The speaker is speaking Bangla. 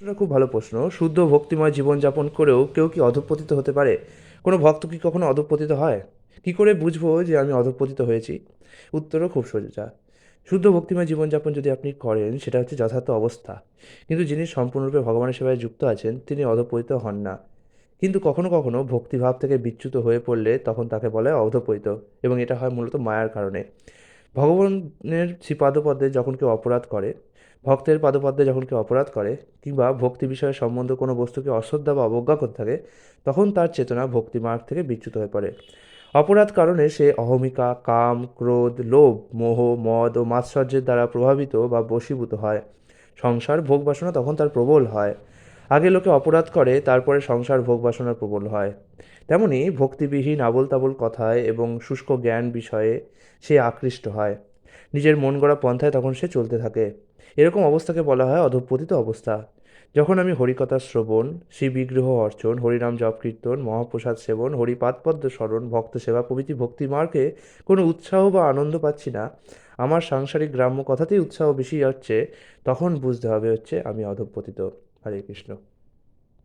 এটা খুব ভালো প্রশ্ন। শুদ্ধ ভক্তিময় জীবনযাপন করেও কেউ কি অধঃপতিত হতে পারে? কোনো ভক্ত কি কখনো অধঃপতিত হয়? কী করে বুঝবো যে আমি অধঃপতিত হয়েছি? উত্তরও খুব সোজা। শুদ্ধ ভক্তিময় জীবনযাপন যদি আপনি করেন সেটা হচ্ছে যথার্থ অবস্থা। কিন্তু যিনি সম্পূর্ণরূপে ভগবানের সেবায় যুক্ত আছেন তিনি অধঃপতিত হন না। কিন্তু কখনো কখনো ভক্তিভাব থেকে বিচ্যুত হয়ে পড়লে তখন তাকে বলা হয় অধঃপতিত, এবং এটা হয় মূলত মায়ার কারণে। ভগবানের শ্রীপাদপদ্মে যখন কেউ অপরাধ করে, ভক্তের পাদপদ্মে যখন কেউ অপরাধ করে, কিংবা ভক্তি বিষয়ে সম্বন্ধ কোনো বস্তুকে অশ্রদ্ধা বা অবজ্ঞা করে থাকে, তখন তার চেতনা ভক্তিমার্গ থেকে বিচ্যুত হয়ে পড়ে। অপরাধ কারণে সে অহমিকা, কাম, ক্রোধ, লোভ, মোহ, মদ ও মাৎসর্যের দ্বারা প্রভাবিত বা বশীভূত হয়। সংসার ভোগ বাসনা তখন তার প্রবল হয়। আগে লোকে অপরাধ করে, তারপরে সংসার ভোগ বাসনার প্রবল হয়। তেমনি ভক্তিবিহীন আবোল তাবোল কথায় এবং শুষ্ক জ্ঞান বিষয়ে সে আকৃষ্ট হয়। নিজের মন গড়া পন্থায় তখন সে চলতে থাকে। এরকম অবস্থাকে বলা হয় অধঃপতিত অবস্থা। যখন আমি হরিকথা শ্রবণ, শ্রী বিগ্রহ অর্চন, হরিনাম জপ কীর্তন, মহাপ্রসাদ সেবন, হরিপাদপদ্ম স্মরণ, ভক্ত সেবা প্রভৃতি ভক্তি মার্গে কোনো উৎসাহ বা আনন্দ পাচ্ছি না, আমার সাংসারিক গ্রাম্য কথাতেই উৎসাহ বেশি যাচ্ছে, তখন বুঝতে হবে হচ্ছে আমি অধঃপতিত। হরে কৃষ্ণ।